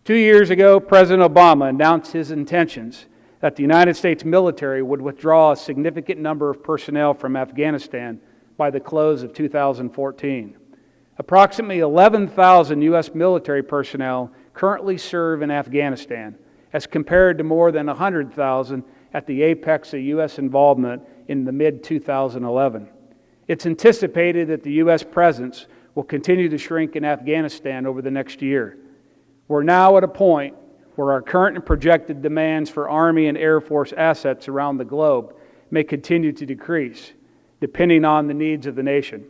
2 years ago, President Obama announced his intentions that the United States military would withdraw a significant number of personnel from Afghanistan by the close of 2014. Approximately 11,000 U.S. military personnel currently serve in Afghanistan, as compared to more than 100,000 at the apex of U.S. involvement in the mid-2011. It's anticipated that the U.S. presence will continue to shrink in Afghanistan over the next year. We're now at a point where our current and projected demands for Army and Air Force assets around the globe may continue to decrease, depending on the needs of the nation.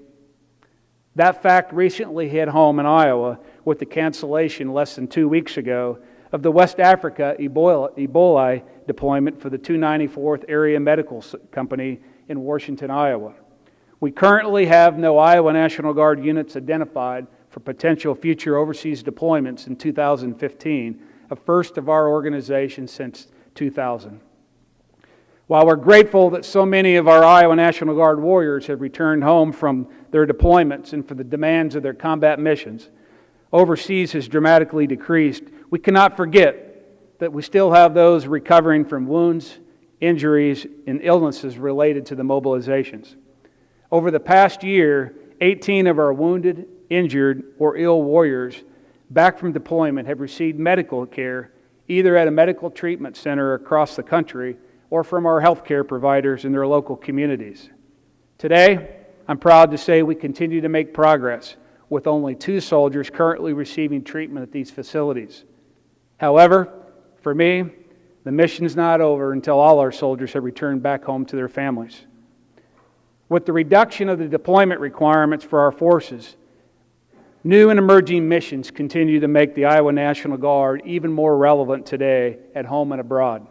That fact recently hit home in Iowa with the cancellation less than 2 weeks ago of the West Africa Ebola deployment for the 294th Area Medical Company in Washington, Iowa. We currently have no Iowa National Guard units identified for potential future overseas deployments in 2015, a first of our organization since 2000. While we're grateful that so many of our Iowa National Guard warriors have returned home from their deployments and for the demands of their combat missions, overseas has dramatically decreased, we cannot forget that we still have those recovering from wounds, injuries, and illnesses related to the mobilizations. Over the past year, 18 of our wounded, injured, or ill warriors back from deployment have received medical care either at a medical treatment center across the country or from our healthcare providers in their local communities. Today, I'm proud to say we continue to make progress, with only 2 soldiers currently receiving treatment at these facilities. However, for me, the mission's not over until all our soldiers have returned back home to their families. With the reduction of the deployment requirements for our forces, new and emerging missions continue to make the Iowa National Guard even more relevant today at home and abroad.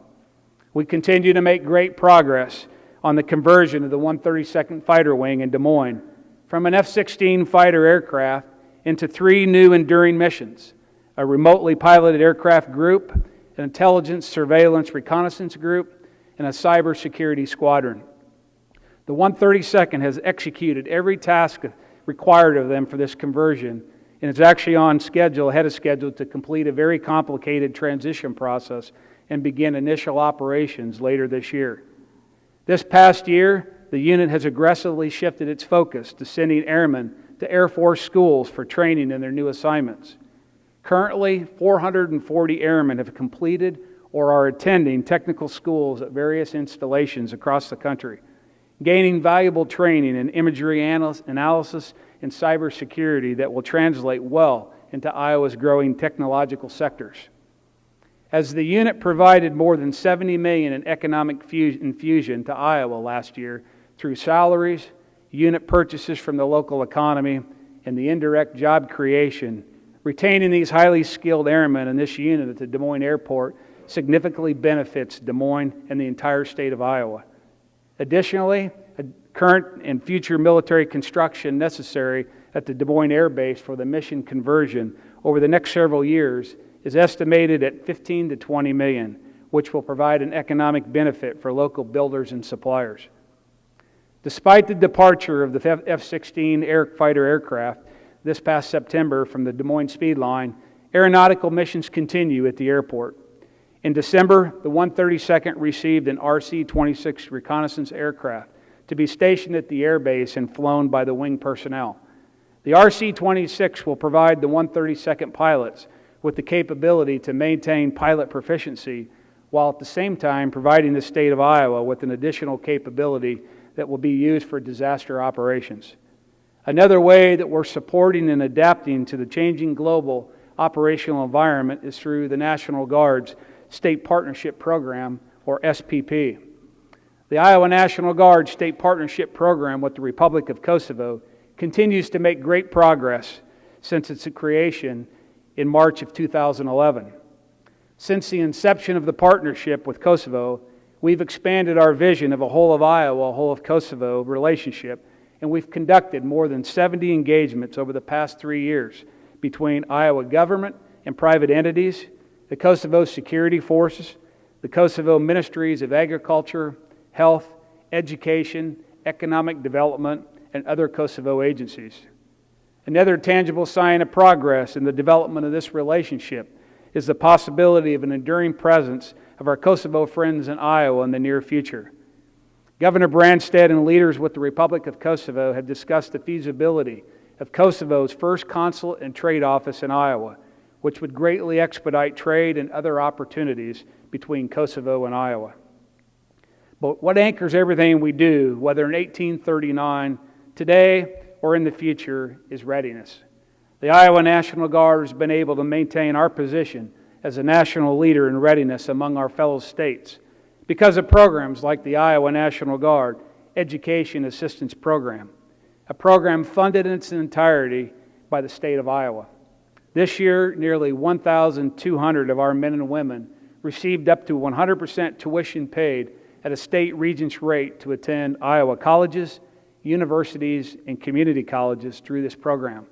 We continue to make great progress on the conversion of the 132nd Fighter Wing in Des Moines from an F-16 fighter aircraft into 3 new enduring missions: a remotely piloted aircraft group, an intelligence, surveillance, reconnaissance group, and a cybersecurity squadron. The 132nd has executed every task required of them for this conversion and is actually on schedule, ahead of schedule, to complete a very complicated transition process and begin initial operations later this year. This past year, the unit has aggressively shifted its focus to sending airmen to Air Force schools for training in their new assignments. Currently, 440 airmen have completed or are attending technical schools at various installations across the country, gaining valuable training in imagery analysis and cybersecurity that will translate well into Iowa's growing technological sectors. As the unit provided more than $70 million in economic infusion to Iowa last year through salaries, unit purchases from the local economy, and the indirect job creation, retaining these highly skilled airmen in this unit at the Des Moines Airport significantly benefits Des Moines and the entire state of Iowa. Additionally, current and future military construction necessary at the Des Moines Air Base for the mission conversion over the next several years is estimated at $15 to $20 million, which will provide an economic benefit for local builders and suppliers. Despite the departure of the F-16 fighter aircraft this past September from the Des Moines Speed Line, aeronautical missions continue at the airport. In December, the 132nd received an RC-26 reconnaissance aircraft to be stationed at the airbase and flown by the wing personnel. The RC-26 will provide the 132nd pilots with the capability to maintain pilot proficiency, while at the same time providing the state of Iowa with an additional capability that will be used for disaster operations. Another way that we're supporting and adapting to the changing global operational environment is through the National Guard's State Partnership Program, or SPP. The Iowa National Guard State Partnership Program with the Republic of Kosovo continues to make great progress since its creation in March of 2011. Since the inception of the partnership with Kosovo, we've expanded our vision of a whole of Iowa, whole of Kosovo relationship, and we've conducted more than 70 engagements over the past 3 years between Iowa government and private entities, the Kosovo security forces, the Kosovo Ministries of Agriculture, Health, Education, Economic Development, and other Kosovo agencies. Another tangible sign of progress in the development of this relationship is the possibility of an enduring presence of our Kosovo friends in Iowa in the near future. Governor Branstad and leaders with the Republic of Kosovo have discussed the feasibility of Kosovo's first consulate and trade office in Iowa, which would greatly expedite trade and other opportunities between Kosovo and Iowa. But what anchors everything we do, whether in 1839, today, or in the future, is readiness. The Iowa National Guard has been able to maintain our position as a national leader in readiness among our fellow states because of programs like the Iowa National Guard Education Assistance Program, a program funded in its entirety by the state of Iowa. This year, nearly 1,200 of our men and women received up to 100% tuition paid at a state regents rate to attend Iowa colleges, universities, and community colleges through this program,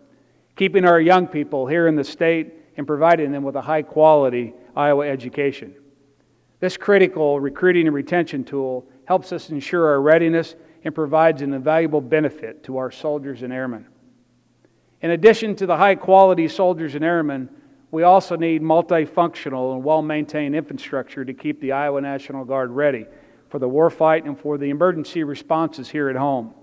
keeping our young people here in the state and providing them with a high-quality Iowa education. This critical recruiting and retention tool helps us ensure our readiness and provides an invaluable benefit to our soldiers and airmen. In addition to the high-quality soldiers and airmen, we also need multifunctional and well-maintained infrastructure to keep the Iowa National Guard ready for the warfight and for the emergency responses here at home.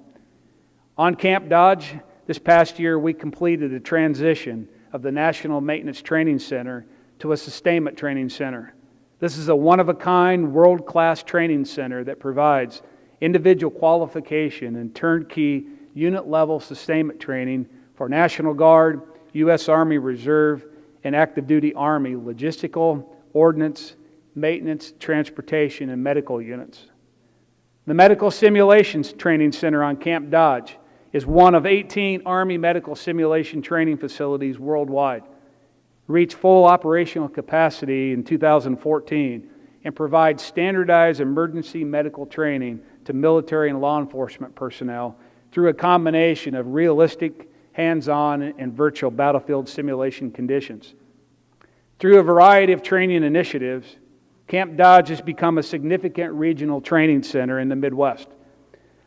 On Camp Dodge, this past year we completed a transition of the National Maintenance Training Center to a Sustainment Training Center. This is a one-of-a-kind, world-class training center that provides individual qualification and turnkey unit-level sustainment training for National Guard, U.S. Army Reserve, and active duty Army logistical, ordnance, maintenance, transportation, and medical units. The Medical Simulations Training Center on Camp Dodge is one of 18 Army medical simulation training facilities worldwide. Reached full operational capacity in 2014 and provides standardized emergency medical training to military and law enforcement personnel through a combination of realistic, hands-on, and virtual battlefield simulation conditions. Through a variety of training initiatives, Camp Dodge has become a significant regional training center in the Midwest.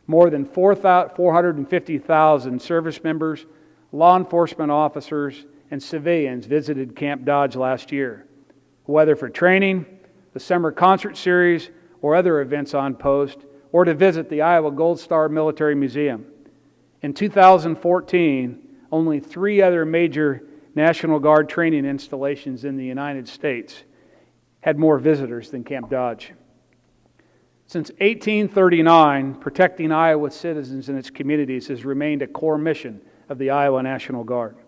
More than 450,000 service members, law enforcement officers, and civilians visited Camp Dodge last year, whether for training, the summer concert series, or other events on post, or to visit the Iowa Gold Star Military Museum. In 2014, only 3 other major National Guard training installations in the United States had more visitors than Camp Dodge. Since 1839, protecting Iowa citizens and its communities has remained a core mission of the Iowa National Guard.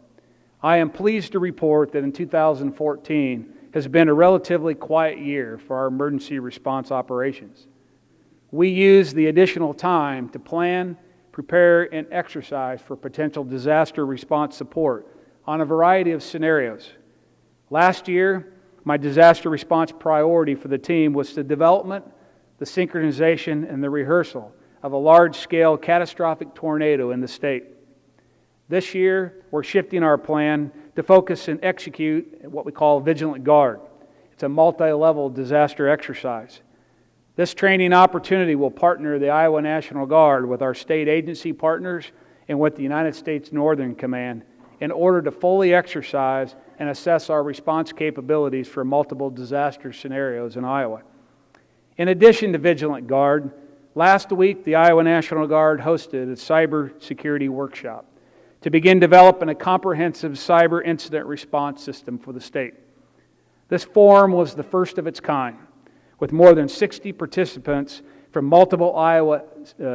I am pleased to report that in 2014 has been a relatively quiet year for our emergency response operations. We use the additional time to plan, prepare, and exercise for potential disaster response support on a variety of scenarios. Last year, my disaster response priority for the team was the development, the synchronization, and the rehearsal of a large-scale catastrophic tornado in the state. This year, we're shifting our plan to focus and execute what we call Vigilant Guard. It's a multi-level disaster exercise. This training opportunity will partner the Iowa National Guard with our state agency partners and with the United States Northern Command in order to fully exercise and assess our response capabilities for multiple disaster scenarios in Iowa. In addition to Vigilant Guard, last week the Iowa National Guard hosted a cyber security workshop to begin developing a comprehensive cyber incident response system for the state. This forum was the first of its kind, with more than 60 participants from multiple Iowa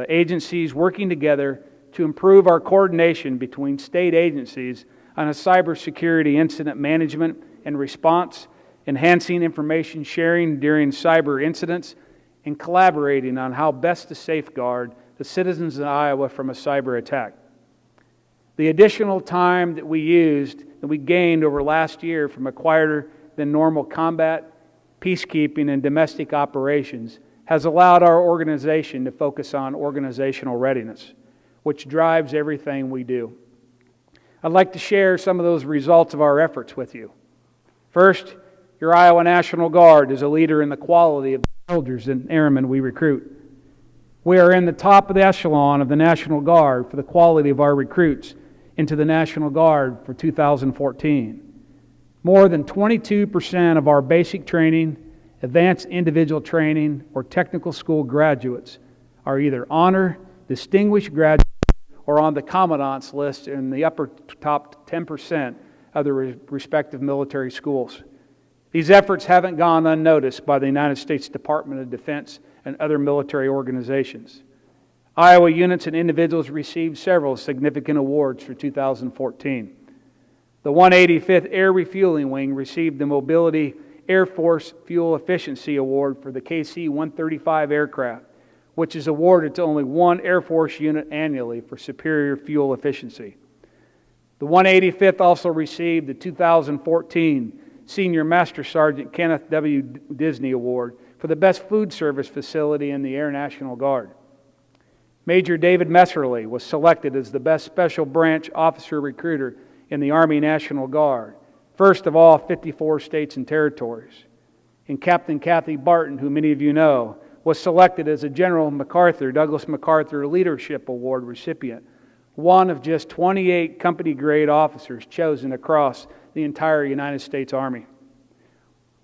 agencies working together to improve our coordination between state agencies on a cybersecurity incident management and response, enhancing information sharing during cyber incidents, and collaborating on how best to safeguard the citizens of Iowa from a cyber attack. The additional time that we gained over last year from a quieter than normal combat, peacekeeping, and domestic operations has allowed our organization to focus on organizational readiness, which drives everything we do. I'd like to share some of those results of our efforts with you. First, your Iowa National Guard is a leader in the quality of the soldiers and airmen we recruit. We are in the top of the echelon of the National Guard for the quality of our recruits into the National Guard for 2014. More than 22% of our basic training, advanced individual training, or technical school graduates are either honor, distinguished graduates, or on the Commandant's list in the upper top 10% of the respective military schools. These efforts haven't gone unnoticed by the United States Department of Defense and other military organizations. Iowa units and individuals received several significant awards for 2014. The 185th Air Refueling Wing received the Mobility Air Force Fuel Efficiency Award for the KC-135 aircraft, which is awarded to only one Air Force unit annually for superior fuel efficiency. The 185th also received the 2014 Senior Master Sergeant Kenneth W. Disney Award for the best food service facility in the Air National Guard. Major David Messerly was selected as the best Special Branch Officer Recruiter in the Army National Guard, first of all 54 states and territories. And Captain Kathy Barton, who many of you know, was selected as a General MacArthur, Douglas MacArthur Leadership Award recipient, one of just 28 company-grade officers chosen across the entire United States Army.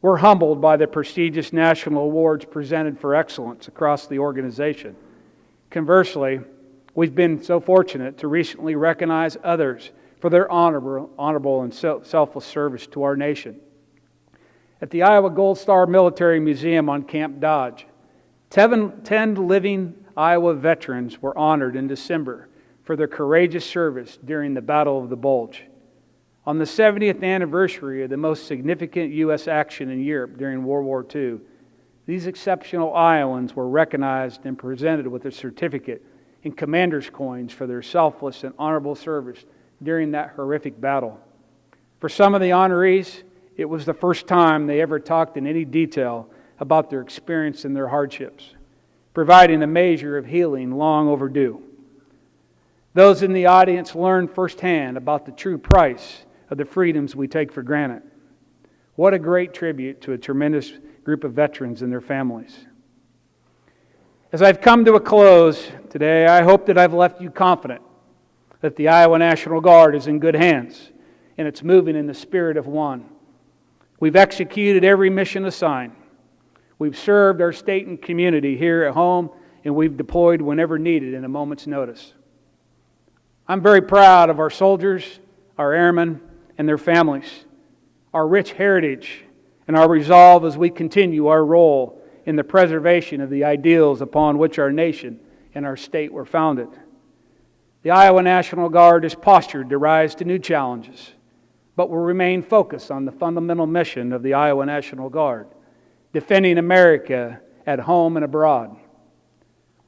We're humbled by the prestigious national awards presented for excellence across the organization. Conversely, we've been so fortunate to recently recognize others for their honorable and selfless service to our nation. At the Iowa Gold Star Military Museum on Camp Dodge, 10 living Iowa veterans were honored in December for their courageous service during the Battle of the Bulge. On the 70th anniversary of the most significant U.S. action in Europe during World War II, these exceptional Iowans were recognized and presented with a certificate and commander's coins for their selfless and honorable service during that horrific battle. For some of the honorees, it was the first time they ever talked in any detail about their experience and their hardships, providing a measure of healing long overdue. Those in the audience learned firsthand about the true price of the freedoms we take for granted. What a great tribute to a tremendous group of veterans and their families. As I've come to a close today, I hope that I've left you confident that the Iowa National Guard is in good hands and it's moving in the spirit of one. We've executed every mission assigned. We've served our state and community here at home, and we've deployed whenever needed in a moment's notice. I'm very proud of our soldiers, our airmen, and their families, our rich heritage, and our resolve as we continue our role in the preservation of the ideals upon which our nation and our state were founded. The Iowa National Guard is postured to rise to new challenges, but will remain focused on the fundamental mission of the Iowa National Guard, defending America at home and abroad.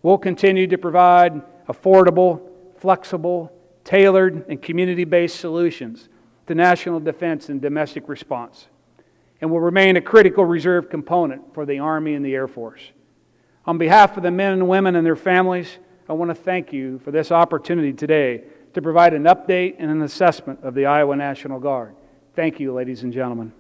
We'll continue to provide affordable, flexible, tailored, and community-based solutions to national defense and domestic response, and will remain a critical reserve component for the Army and the Air Force. On behalf of the men and women and their families, I want to thank you for this opportunity today to provide an update and an assessment of the Iowa National Guard. Thank you, ladies and gentlemen.